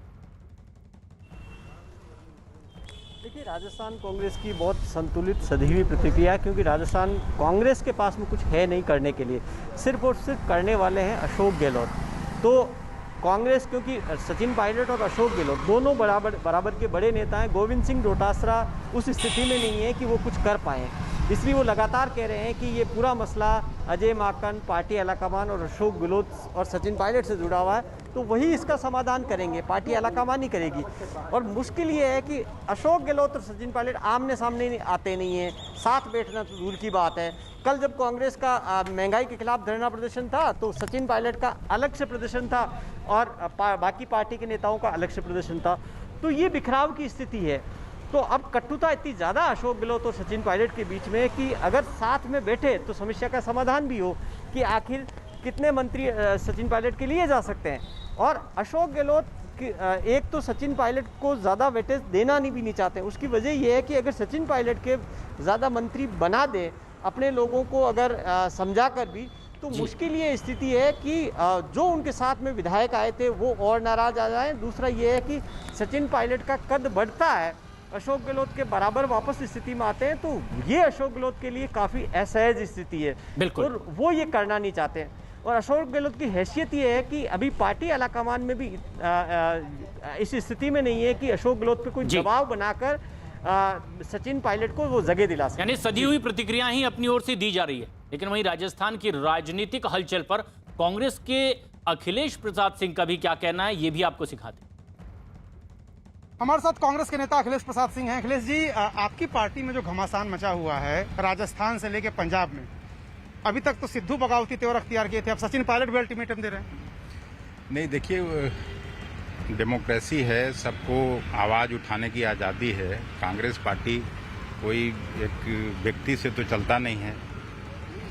देखिए, राजस्थान कांग्रेस की बहुत संतुलित सधी हुई प्रतिक्रिया है, क्योंकि राजस्थान कांग्रेस के पास में कुछ है नहीं करने के लिए, सिर्फ और सिर्फ करने वाले हैं अशोक गहलोत। तो कांग्रेस, क्योंकि सचिन पायलट और अशोक गहलोत दोनों बराबर के बड़े नेता हैं, गोविंद सिंह डोटासरा उस स्थिति में नहीं है कि वो कुछ कर पाएँ, इसलिए वो लगातार कह रहे हैं कि ये पूरा मसला अजय माकन, पार्टी आलाकमान और अशोक गहलोत और सचिन पायलट से जुड़ा हुआ है, तो वही इसका समाधान करेंगे, पार्टी आलाकमान ही करेगी। और मुश्किल ये है कि अशोक गहलोत और सचिन पायलट आमने सामने आते नहीं हैं, साथ बैठना तो दूर की बात है। कल जब कांग्रेस का महंगाई के खिलाफ धरना प्रदर्शन था तो सचिन पायलट का अलग से प्रदर्शन था और बाकी पार्टी के नेताओं का अलग से प्रदर्शन था। तो ये बिखराव की स्थिति है। तो अब कटुता इतनी ज़्यादा अशोक गहलोत और सचिन पायलट के बीच में कि अगर साथ में बैठे तो समस्या का समाधान भी हो कि आखिर कितने मंत्री सचिन पायलट के लिए जा सकते हैं। और अशोक गहलोत एक तो सचिन पायलट को ज़्यादा वेटेज देना भी नहीं चाहते। उसकी वजह यह है कि अगर सचिन पायलट के ज़्यादा मंत्री बना दे, अपने लोगों को अगर समझा कर भी, तो मुश्किल ये स्थिति है कि जो उनके साथ में विधायक आए थे वो और नाराज आ जाएं। दूसरा ये है कि सचिन पायलट का कद बढ़ता है, अशोक गहलोत के बराबर वापस स्थिति में आते हैं, तो ये अशोक गहलोत के लिए काफ़ी असहज स्थिति है। बिल्कुल। और वो ये करना नहीं चाहते हैं। और अशोक गहलोत की हैसियत ये है कि अभी पार्टी आलाकमान में भी इस स्थिति में नहीं है कि अशोक गहलोत पे कोई दबाव बनाकर सचिन पायलट को वो जगह दिला सके। यानी सदी हुई प्रतिक्रिया ही अपनी ओर से दी जा रही है। लेकिन वहीं राजस्थान की राजनीतिक हलचल पर कांग्रेस के अखिलेश प्रसाद सिंह का भी क्या कहना है, ये भी आपको सिखाते। हमारे साथ कांग्रेस के नेता अखिलेश प्रसाद सिंह हैं। अखिलेश जी, आपकी पार्टी में जो घमासान मचा हुआ है राजस्थान से लेके पंजाब में, अभी तक तो सिद्धू बगावती तेवर अख्तियार किए थे, अब सचिन पायलट भी अल्टीमेटम दे रहे हैं। नहीं, देखिए, डेमोक्रेसी है, सबको आवाज़ उठाने की आज़ादी है। कांग्रेस पार्टी कोई एक व्यक्ति से तो चलता नहीं है,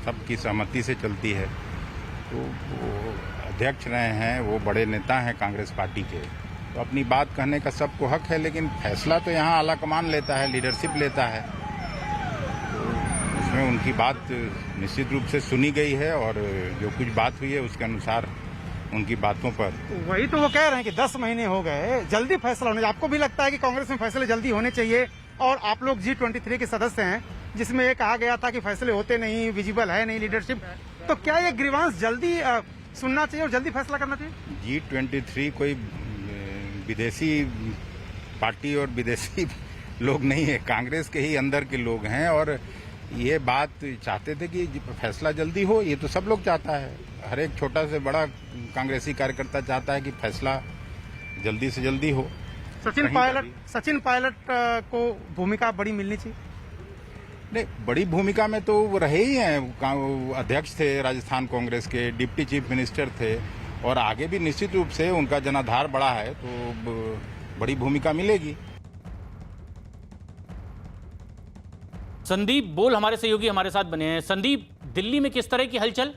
सबकी सहमति से चलती है। तो वो अध्यक्ष रहे हैं, वो बड़े नेता हैं कांग्रेस पार्टी के, तो अपनी बात कहने का सबको हक है। लेकिन फैसला तो यहाँ आलाकमान लेता है, लीडरशिप लेता है। तो उसमें उनकी बात निश्चित रूप से सुनी गई है और जो कुछ बात हुई है उसके अनुसार उनकी बातों पर वही तो वो कह रहे हैं कि 10 महीने हो गए, जल्दी फैसला होने चाहिए। आपको भी लगता है कि कांग्रेस में फैसले जल्दी होने चाहिए? और आप लोग G23 के सदस्य हैं, जिसमें ये कहा गया था कि फैसले होते नहीं, विजिबल है नहीं लीडरशिप, तो क्या ये ग्रीवांस जल्दी सुनना चाहिए और जल्दी फैसला करना चाहिए? G23 कोई विदेशी पार्टी और विदेशी लोग नहीं है, कांग्रेस के ही अंदर के लोग हैं। और ये बात चाहते थे कि फैसला जल्दी हो, ये तो सब लोग चाहता है। हर एक छोटा से बड़ा कांग्रेसी कार्यकर्ता चाहता है कि फैसला जल्दी से जल्दी हो। सचिन पायलट को भूमिका बड़ी मिलनी चाहिए। नहीं, बड़ी भूमिका में तो वो रहे ही हैं, अध्यक्ष थे राजस्थान कांग्रेस के, डिप्टी चीफ मिनिस्टर थे और आगे भी निश्चित रूप से उनका जनाधार बड़ा है, तो बड़ी भूमिका मिलेगी। संदीप बोल हमारे सहयोगी हमारे साथ बने हैं। संदीप, दिल्ली में किस तरह की हलचल?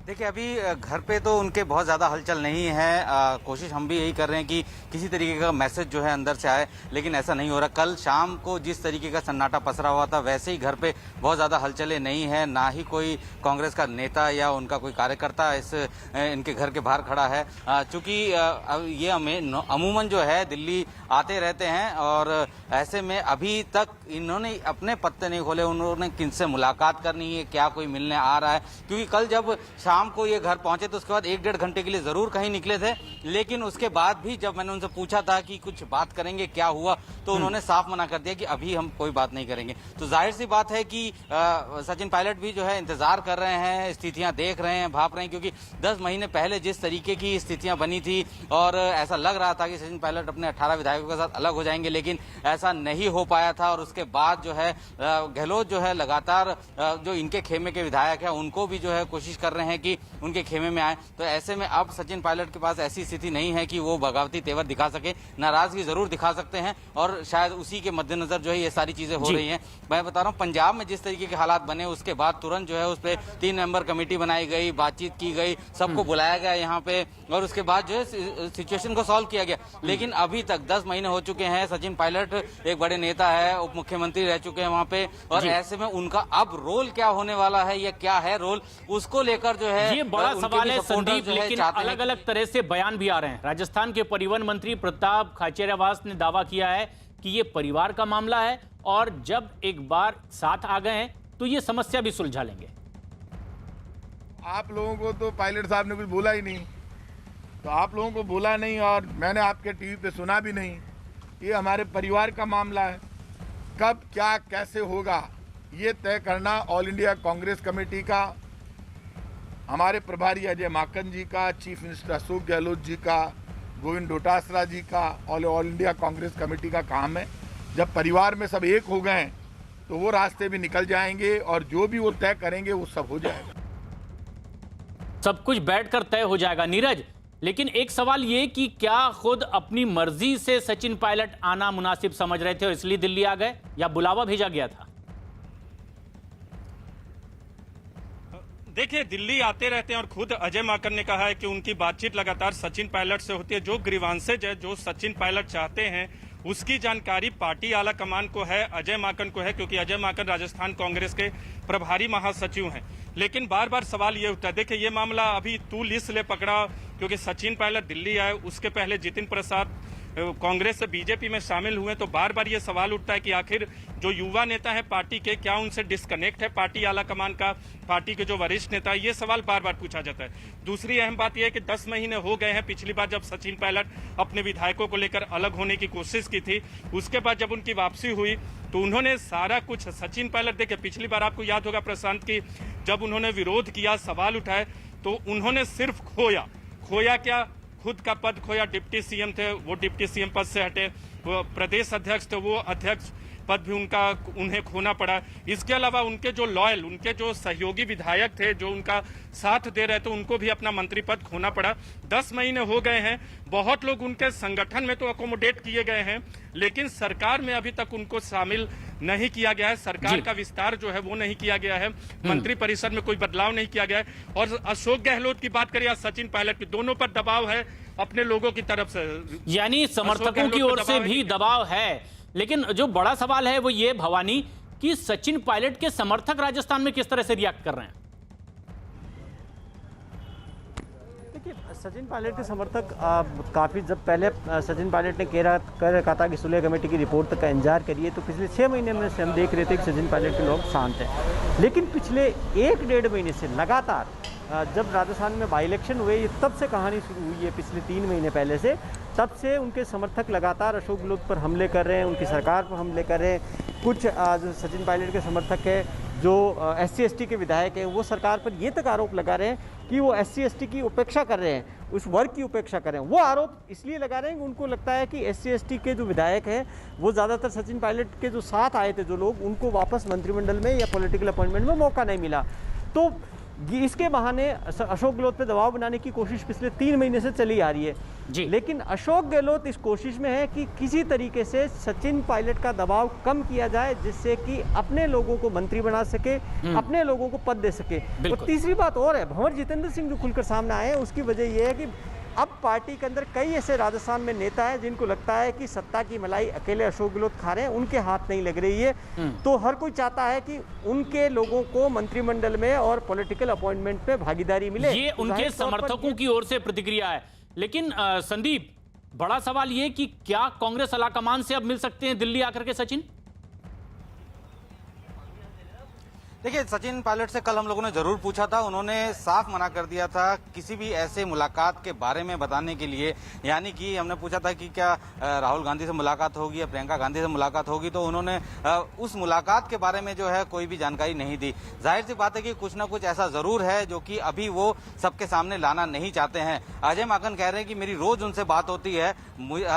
देखिए, अभी घर पे तो उनके बहुत ज़्यादा हलचल नहीं है। कोशिश हम भी यही कर रहे हैं कि किसी तरीके का मैसेज जो है अंदर से आए, लेकिन ऐसा नहीं हो रहा। कल शाम को जिस तरीके का सन्नाटा पसरा हुआ था, वैसे ही घर पे बहुत ज़्यादा हलचलें नहीं है, ना ही कोई कांग्रेस का नेता या उनका कोई कार्यकर्ता इनके घर के बाहर खड़ा है। चूँकि ये अमूमन जो है दिल्ली आते रहते हैं और ऐसे में अभी तक इन्होंने अपने पत्ते नहीं खोले, उन्होंने किनसे मुलाकात करनी है, क्या कोई मिलने आ रहा है। क्योंकि कल जब शाम को ये घर पहुंचे तो उसके बाद 1-1.5 घंटे के लिए जरूर कहीं निकले थे, लेकिन उसके बाद भी जब मैंने उनसे पूछा था कि कुछ बात करेंगे, क्या हुआ, तो उन्होंने साफ मना कर दिया कि अभी हम कोई बात नहीं करेंगे। तो जाहिर सी बात है कि सचिन पायलट भी जो है इंतजार कर रहे हैं, स्थितियां देख रहे हैं, भाप रहे हैं, क्योंकि 10 महीने पहले जिस तरीके की स्थितियां बनी थी और ऐसा लग रहा था कि सचिन पायलट अपने 18 विधायकों के साथ अलग हो जाएंगे, लेकिन ऐसा नहीं हो पाया था। और उसके बाद जो है गहलोत जो है लगातार जो इनके खेमे के विधायक है उनको भी जो है कोशिश कर रहे हैं कि उनके खेमे में आए। तो ऐसे में अब सचिन पायलट के पास ऐसी स्थिति नहीं है कि वो बगावती तेवर दिखा सके, नाराजगी जरूर दिखा सकते हैं और शायद उसी के मद्देनजर जो है ये सारी चीजें हो रही हैं। मैं बता रहा हूँ, पंजाब में जिस तरीके के हालात बने उसके बाद तुरंत जो है उस पर 3 मेंबर कमेटी बनाई गई, बातचीत की गई, सबको बुलाया गया यहाँ पे और उसके बाद जो है सिचुएशन को सॉल्व किया गया। लेकिन अभी तक 10 महीने हो चुके हैं, सचिन पायलट एक बड़े नेता है, उप मुख्यमंत्री रह चुके हैं वहां पे, और ऐसे में उनका अब रोल क्या होने वाला है या क्या है रोल, उसको लेकर जो है ये बड़ा उनके सवाल भी है supporters संदीप, जो है लेकिन चाहते हैं अलग अलग तरह से बयान भी आ रहे हैं। राजस्थान के परिवहन मंत्री प्रताप खाचरियावास ने दावा किया है कि ये परिवार का मामला है और जब एक बार साथ आ गए हैं तो ये समस्या भी सुलझा लेंगे। आप लोगों को तो पायलट साहब ने कुछ बोला ही नहीं, तो आप लोगों को बोला नहीं और मैंने आपके टीवी पे सुना भी नहीं। ये हमारे परिवार का मामला है, कब क्या कैसे होगा ये तय करना ऑल इंडिया कांग्रेस कमेटी का, हमारे प्रभारी अजय माकन जी का, चीफ मिनिस्टर अशोक गहलोत जी का, गोविंद डोटासरा जी का और ऑल इंडिया कांग्रेस कमेटी का काम है। जब परिवार में सब एक हो गए तो वो रास्ते भी निकल जाएंगे और जो भी वो तय करेंगे वो सब हो जाएगा, सब कुछ बैठकर तय हो जाएगा। नीरज, लेकिन एक सवाल ये कि क्या खुद अपनी मर्जी से सचिन पायलट आना मुनासिब समझ रहे थे और इसलिए दिल्ली आ गए या बुलावा भेजा गया था? देखिए, दिल्ली आते रहते हैं और खुद अजय माकन ने कहा है कि उनकी बातचीत लगातार सचिन पायलट से होती है। जो ग्रीवांसेज है, जो सचिन पायलट चाहते हैं, उसकी जानकारी पार्टी आला कमान को है, अजय माकन को है, क्योंकि अजय माकन राजस्थान कांग्रेस के प्रभारी महासचिव हैं। लेकिन बार बार सवाल ये उठता है, देखिए ये मामला अभी तूल इसलिए पकड़ा क्योंकि सचिन पायलट दिल्ली आए, उसके पहले जितिन प्रसाद कांग्रेस से बीजेपी में शामिल हुए, तो बार बार ये सवाल उठता है कि आखिर जो युवा नेता है पार्टी के, क्या उनसे डिस्कनेक्ट है पार्टी आला कमान का, पार्टी के जो वरिष्ठ नेता है? ये सवाल बार बार पूछा जाता है। दूसरी अहम बात यह है कि 10 महीने हो गए हैं पिछली बार जब सचिन पायलट अपने विधायकों को लेकर अलग होने की कोशिश की थी, उसके बाद जब उनकी वापसी हुई तो उन्होंने सारा कुछ सचिन पायलट, देखिए पिछली बार आपको याद होगा प्रशांत की, जब उन्होंने विरोध किया, सवाल उठाए, तो उन्होंने सिर्फ खोया क्या, खुद का पद खोया। डिप्टी सीएम थे, वो डिप्टी सीएम पद से हटे, वो प्रदेश अध्यक्ष थे, वो अध्यक्ष पद भी उन्हें खोना पड़ा। इसके अलावा उनके जो लॉयल, उनके जो सहयोगी विधायक थे, जो उनका साथ दे रहे थे, उनको भी अपना मंत्री पद खोना पड़ा। 10 महीने हो गए हैं, बहुत लोग उनके संगठन में तो अकोमोडेट किए गए हैं, लेकिन सरकार में अभी तक उनको शामिल नहीं किया गया है। सरकार का विस्तार जो है वो नहीं किया गया है, मंत्री परिषद में कोई बदलाव नहीं किया गया है। और अशोक गहलोत की बात करें या सचिन पायलट की, दोनों पर दबाव है अपने लोगों की तरफ से, यानी समर्थकों की ओर से भी दबाव है। लेकिन जो बड़ा सवाल है वो ये भवानी कि सचिन पायलट के समर्थक राजस्थान में किस तरह से रिएक्ट कर रहे हैं? देखिए, सचिन पायलट के समर्थक काफ़ी, जब पहले सचिन पायलट ने कर रखा था कि सुलह कमेटी की रिपोर्ट तक का इंतजार करिए, तो पिछले 6 महीने में से हम देख रहे थे कि सचिन पायलट के लोग शांत हैं। लेकिन पिछले 1-1.5 महीने से लगातार, जब राजस्थान में बाई इलेक्शन हुए, ये तब से कहानी शुरू हुई है, पिछले 3 महीने पहले से, तब से उनके समर्थक लगातार अशोक गहलोत पर हमले कर रहे हैं, उनकी सरकार पर हमले कर रहे हैं। कुछ जो सचिन पायलट के समर्थक है, जो SC/ST के विधायक हैं, वो सरकार पर ये तक आरोप लगा रहे हैं कि वो SC/ST की उपेक्षा कर रहे हैं, उस वर्ग की उपेक्षा कर रहे हैं। वो आरोप इसलिए लगा रहे हैं कि उनको लगता है कि SC/ST के जो विधायक हैं वो ज़्यादातर सचिन पायलट के जो साथ आए थे जो लोग, उनको वापस मंत्रिमंडल में या पॉलिटिकल अपॉइंटमेंट में मौका नहीं मिला। तो इसके बहाने अशोक गहलोत पे दबाव बनाने की कोशिश पिछले 3 महीने से चली आ रही है जी। लेकिन अशोक गहलोत इस कोशिश में है कि किसी तरीके से सचिन पायलट का दबाव कम किया जाए, जिससे कि अपने लोगों को मंत्री बना सके, अपने लोगों को पद दे सके। और तीसरी बात और है, भंवर जितेंद्र सिंह जो खुलकर सामने आए हैं, उसकी वजह यह है कि अब पार्टी के अंदर कई ऐसे राजस्थान में नेता हैं जिनको लगता है कि सत्ता की मलाई अकेले अशोक गहलोत खा रहे हैं, उनके हाथ नहीं लग रही है। तो हर कोई चाहता है कि उनके लोगों को मंत्रिमंडल में और पॉलिटिकल अपॉइंटमेंट में भागीदारी मिले। ये उनके समर्थकों की ओर से प्रतिक्रिया है। लेकिन संदीप, बड़ा सवाल ये कि क्या कांग्रेस आलाकमान से अब मिल सकते हैं दिल्ली आकर के सचिन? देखिए, सचिन पायलट से कल हम लोगों ने जरूर पूछा था, उन्होंने साफ मना कर दिया था किसी भी ऐसे मुलाकात के बारे में बताने के लिए। यानी कि हमने पूछा था कि क्या राहुल गांधी से मुलाकात होगी या प्रियंका गांधी से मुलाकात होगी, तो उन्होंने उस मुलाकात के बारे में जो है कोई भी जानकारी नहीं दी। जाहिर सी बात है कि कुछ ना कुछ ऐसा जरूर है जो कि अभी वो सबके सामने लाना नहीं चाहते हैं। अजय माकन कह रहे हैं कि मेरी रोज उनसे बात होती है,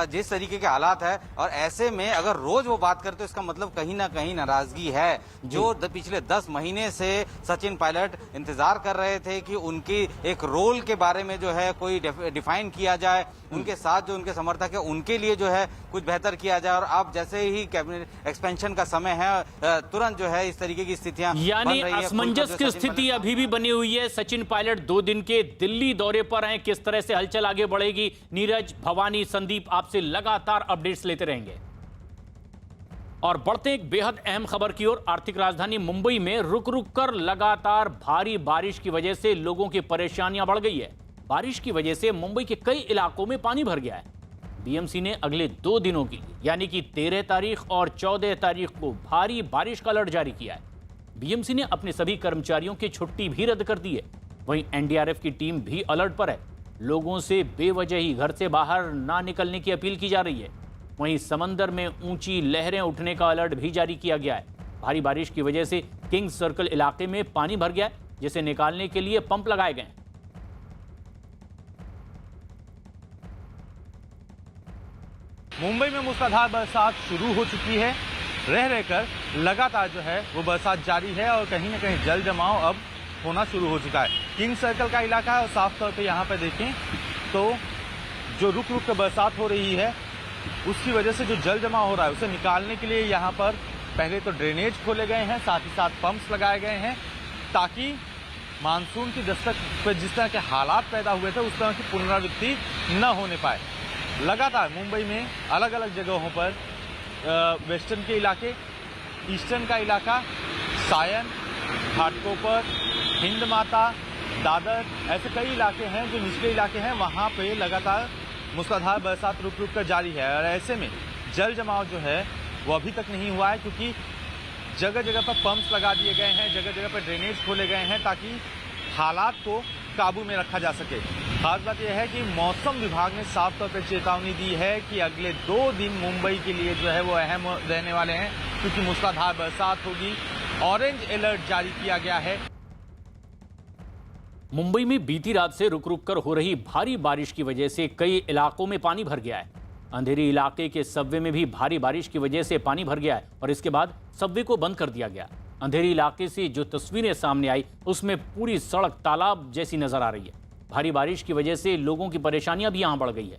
जिस तरीके के हालात है, और ऐसे में अगर रोज वो बात करते इसका मतलब कहीं ना कहीं नाराजगी है। जो पिछले 10 महीने से सचिन पायलट इंतजार कर रहे थे कि उनकी एक रोल के बारे में जो है कोई डिफाइन किया जाए, उनके साथ जो उनके समर्थक है उनके लिए जो है कुछ बेहतर किया जाए। और अब जैसे ही कैबिनेट एक्सपेंशन का समय है, तुरंत जो है इस तरीके की स्थितियां यानी असमंजस की स्थिति अभी भी बनी हुई है। सचिन पायलट 2 दिन के दिल्ली दौरे पर हैं, किस तरह से हलचल आगे बढ़ेगी? नीरज, भवानी, संदीप आपसे लगातार अपडेट्स लेते रहेंगे। और बढ़ते एक बेहद अहम खबर की ओर। आर्थिक राजधानी मुंबई में रुक रुक कर लगातार भारी बारिश की वजह से लोगों की परेशानियां बढ़ गई है। बारिश की वजह से मुंबई के कई इलाकों में पानी भर गया है। बीएमसी ने अगले 2 दिनों के लिए यानी कि 13 तारीख और 14 तारीख को भारी बारिश का अलर्ट जारी किया है। बीएमसी ने अपने सभी कर्मचारियों की छुट्टी भी रद्द कर दी है। वहीं एनडीआरएफ की टीम भी अलर्ट पर है। लोगों से बेवजह ही घर से बाहर ना निकलने की अपील की जा रही है। वहीं समंदर में ऊंची लहरें उठने का अलर्ट भी जारी किया गया है। भारी बारिश की वजह से किंग्स सर्कल इलाके में पानी भर गया है, जिसे निकालने के लिए पंप लगाए गए हैं। मुंबई में मूसलाधार बरसात शुरू हो चुकी है। रह रहकर लगातार जो है वो बरसात जारी है और कहीं ना कहीं जल जमाव अब होना शुरू हो चुका है। किंग सर्कल का इलाका है और साफ तौर पे यहाँ पे देखें तो जो रुक रुक कर बरसात हो रही है उसकी वजह से जो जल जमाव हो रहा है उसे निकालने के लिए यहाँ पर पहले तो ड्रेनेज खोले गए हैं, साथ ही साथ पंप्स लगाए गए हैं ताकि मानसून की दस्तक पर जिस तरह के हालात पैदा हुए थे उस तरह की पुनरावृत्ति न होने पाए। लगातार मुंबई में अलग अलग जगहों पर वेस्टर्न के इलाके, ईस्टर्न का इलाका, सायन, घाटकोपर, हिंद माता, दादर, ऐसे कई इलाके हैं जो निचले इलाके हैं, वहाँ पे लगातार मूसलाधार बरसात रुक रुक कर जारी है। और ऐसे में जल जमाव जो है वो अभी तक नहीं हुआ है क्योंकि जगह जगह पर पंप्स लगा दिए गए हैं, जगह जगह पर ड्रेनेज खोले गए हैं ताकि हालात को काबू में रखा जा सके। खास बात यह है कि मौसम विभाग ने साफ तौर पर चेतावनी दी है कि अगले 2 दिन मुंबई के लिए जो है वो अहम रहने वाले हैं क्योंकि मूसलाधार बरसात होगी। ऑरेंज अलर्ट जारी किया गया है। मुंबई में बीती रात से रुक रुक कर हो रही भारी बारिश की वजह से कई इलाकों में पानी भर गया है। अंधेरी इलाके के सबवे में भी भारी बारिश की वजह से पानी भर गया है और इसके बाद सबवे को बंद कर दिया गया। अंधेरी इलाके से जो तस्वीरें सामने आई उसमें पूरी सड़क तालाब जैसी नजर आ रही है। भारी बारिश की वजह से लोगों की परेशानियां भी यहां बढ़ गई है।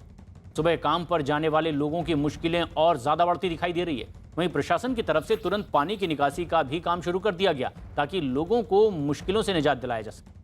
सुबह काम पर जाने वाले लोगों की मुश्किलें और ज्यादा बढ़ती दिखाई दे रही है। वहीं प्रशासन की तरफ से तुरंत पानी की निकासी का भी काम शुरू कर दिया गया ताकि लोगों को मुश्किलों से निजात दिलाया जा सके।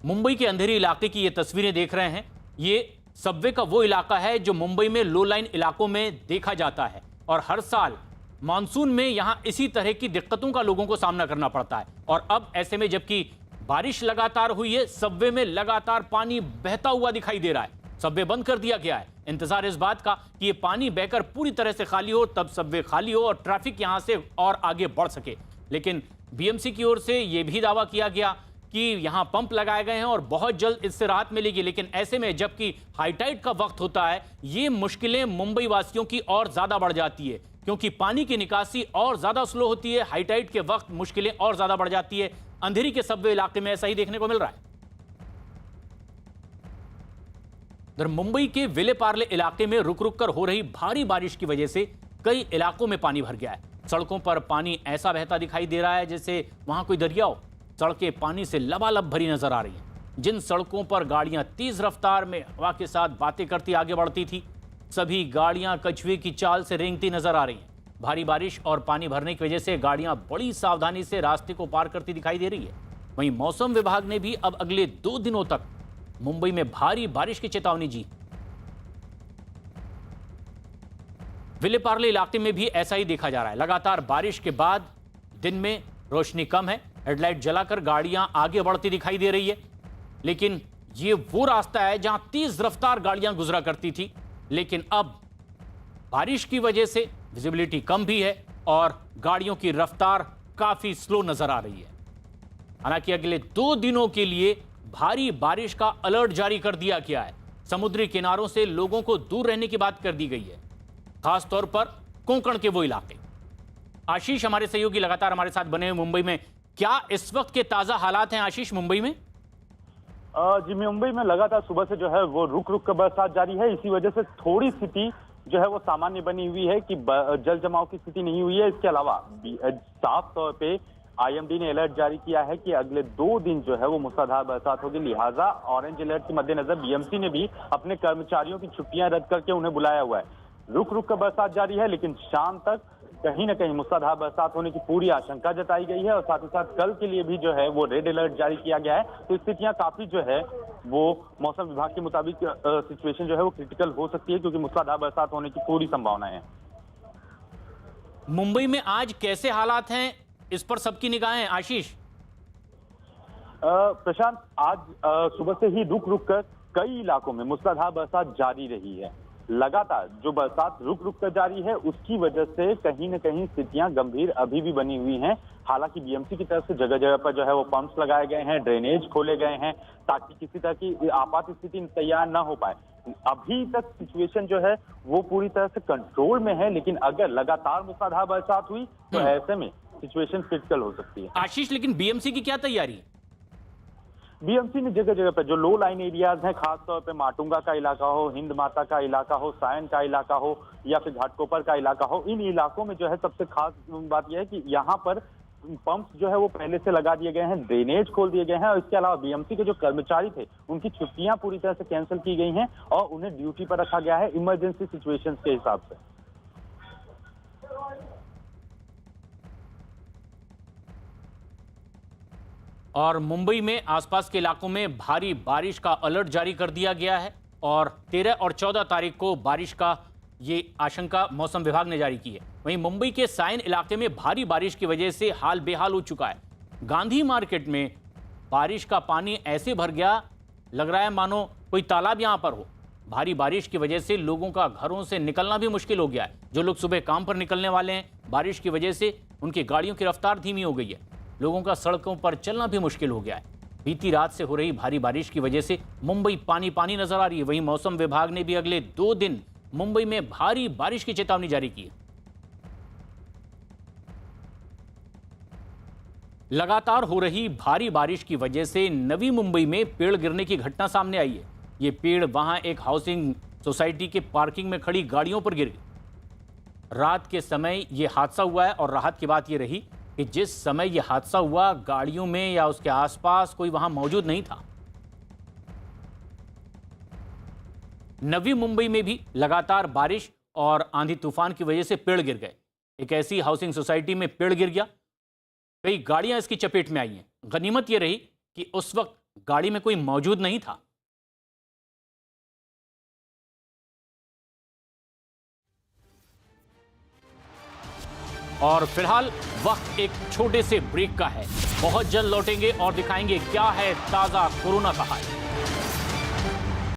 मुंबई के अंधेरी इलाके की ये तस्वीरें देख रहे हैं। ये सबवे का वो इलाका है जो मुंबई में लो लाइन इलाकों में देखा जाता है और हर साल मानसून में यहां इसी तरह की दिक्कतों का लोगों को सामना करना पड़ता है। और अब ऐसे में जबकि बारिश लगातार हुई है, सबवे में लगातार पानी बहता हुआ दिखाई दे रहा है। सबवे बंद कर दिया गया है। इंतजार इस बात का कि ये पानी बहकर पूरी तरह से खाली हो, तब सबवे खाली हो और ट्रैफिक यहां से और आगे बढ़ सके। लेकिन बीएमसी की ओर से यह भी दावा किया गया कि यहां पंप लगाए गए हैं और बहुत जल्द इससे राहत मिलेगी। लेकिन ऐसे में जबकि हाई टाइड का वक्त होता है, ये मुश्किलें मुंबई वासियों की और ज्यादा बढ़ जाती है क्योंकि पानी की निकासी और ज्यादा स्लो होती है। हाई टाइड के वक्त मुश्किलें और ज्यादा बढ़ जाती है। अंधेरी के सबवे इलाके में ऐसा ही देखने को मिल रहा है। उधर मुंबई के विले पार्ले इलाके में रुक रुक कर हो रही भारी बारिश की वजह से कई इलाकों में पानी भर गया है। सड़कों पर पानी ऐसा बहता दिखाई दे रहा है जैसे वहां कोई दरिया हो। सड़कें पानी से लबालब भरी नजर आ रही हैं। जिन सड़कों पर गाड़ियां तेज रफ्तार में हवा के साथ बातें करती आगे बढ़ती थी, सभी गाड़ियां कछुए की चाल से रेंगती नजर आ रही हैं। भारी बारिश और पानी भरने की वजह से गाड़ियां बड़ी सावधानी से रास्ते को पार करती दिखाई दे रही है। वहीं मौसम विभाग ने भी अब अगले 2 दिनों तक मुंबई में भारी बारिश की चेतावनी दी। विले पार्ले इलाके में भी ऐसा ही देखा जा रहा है। लगातार बारिश के बाद दिन में रोशनी कम है, हेडलाइट जलाकर गाड़ियां आगे बढ़ती दिखाई दे रही है। लेकिन ये वो रास्ता है जहां तेज रफ्तार गाड़ियां गुजरा करती थी, लेकिन अब बारिश की वजह से विजिबिलिटी कम भी है और गाड़ियों की रफ्तार काफी स्लो नजर आ रही है। हालांकि अगले 2 दिनों के लिए भारी बारिश का अलर्ट जारी कर दिया गया है। समुद्री किनारों से लोगों को दूर रहने की बात कर दी गई है, खासतौर पर कोंकण के वो इलाके। आशीष हमारे सहयोगी लगातार हमारे साथ बने हुए मुंबई में, क्या इस वक्त के ताजा हालात हैं आशीष मुंबई में? जी मुंबई में लगातार सुबह से जो है वो रुक रुक कर बरसात जारी है। इसी वजह से थोड़ी स्थिति जो है वो सामान्य बनी हुई है कि जल जमाव की स्थिति नहीं हुई है। इसके अलावा साफ तौर पे आईएमडी ने अलर्ट जारी किया है कि अगले 2 दिन जो है वो मूसलाधार बरसात होगी। लिहाजा ऑरेंज अलर्ट के मद्देनजर बीएमसी ने भी अपने कर्मचारियों की छुट्टियां रद्द करके उन्हें बुलाया हुआ है। रुक रुक कर बरसात जारी है, लेकिन शाम तक कहीं न कहीं मूसलाधार बरसात होने की पूरी आशंका जताई गई है और साथ ही साथ कल के लिए भी जो है वो रेड अलर्ट जारी किया गया है। तो स्थितियां काफी जो है वो मौसम विभाग के मुताबिक सिचुएशन जो है वो क्रिटिकल हो सकती है, क्योंकि मूसलाधार बरसात होने की पूरी संभावना है। मुंबई में आज कैसे हालात हैं, इस पर सबकी निगाहें। आशीष। प्रशांत, आज सुबह से ही रुक रुक कर कई इलाकों में मूसलाधार बरसात जारी रही है। लगातार जो बरसात रुक रुक कर जारी है उसकी वजह से कहीं न कहीं स्थितियां गंभीर अभी भी बनी हुई हैं। हालांकि बीएमसी की तरफ से जगह जगह पर जो है वो पंप्स लगाए गए हैं, ड्रेनेज खोले गए हैं ताकि किसी तरह की आपात स्थिति तैयार न हो पाए। अभी तक सिचुएशन जो है वो पूरी तरह से कंट्रोल में है, लेकिन अगर लगातार मूसलाधार बरसात हुई तो ऐसे में सिचुएशन क्रिटिकल हो सकती है। आशीष, लेकिन बीएमसी की क्या तैयारी है? बीएमसी ने जगह जगह पर जो लो लाइन एरियाज हैं, खासतौर पे माटुंगा का इलाका हो, हिंद माता का इलाका हो, सायन का इलाका हो या फिर घाटकोपर का इलाका हो, इन इलाकों में जो है सबसे खास बात यह है कि यहाँ पर पंप्स जो है वो पहले से लगा दिए गए हैं, ड्रेनेज खोल दिए गए हैं और इसके अलावा बीएमसी के जो कर्मचारी थे उनकी छुट्टियां पूरी तरह से कैंसिल की गई हैं और उन्हें ड्यूटी पर रखा गया है इमरजेंसी सिचुएशंस के हिसाब से। और मुंबई में आसपास के इलाकों में भारी बारिश का अलर्ट जारी कर दिया गया है और 13 और 14 तारीख को बारिश का ये आशंका मौसम विभाग ने जारी की है। वहीं मुंबई के सायन इलाके में भारी बारिश की वजह से हाल बेहाल हो चुका है। गांधी मार्केट में बारिश का पानी ऐसे भर गया, लग रहा है मानो कोई तालाब यहां पर हो। भारी बारिश की वजह से लोगों का घरों से निकलना भी मुश्किल हो गया है। जो लोग सुबह काम पर निकलने वाले हैं, बारिश की वजह से उनकी गाड़ियों की रफ्तार धीमी हो गई है। लोगों का सड़कों पर चलना भी मुश्किल हो गया है। बीती रात से हो रही भारी बारिश की वजह से मुंबई पानी पानी नजर आ रही है। वहीं मौसम विभाग ने भी अगले 2 दिन मुंबई में भारी बारिश की चेतावनी जारी की है। लगातार हो रही भारी बारिश की वजह से नवी मुंबई में पेड़ गिरने की घटना सामने आई है। ये पेड़ वहां एक हाउसिंग सोसाइटी के पार्किंग में खड़ी गाड़ियों पर गिर गए। रात के समय यह हादसा हुआ है और राहत की बात यह रही कि जिस समय यह हादसा हुआ गाड़ियों में या उसके आसपास कोई वहां मौजूद नहीं था। नवी मुंबई में भी लगातार बारिश और आंधी तूफान की वजह से पेड़ गिर गए। एक ऐसी हाउसिंग सोसाइटी में पेड़ गिर गया, कई गाड़ियां इसकी चपेट में आई हैं। गनीमत यह रही कि उस वक्त गाड़ी में कोई मौजूद नहीं था। और फिलहाल वक्त एक छोटे से ब्रेक का है। बहुत जल्द लौटेंगे और दिखाएंगे क्या है ताजा कोरोना का हाल।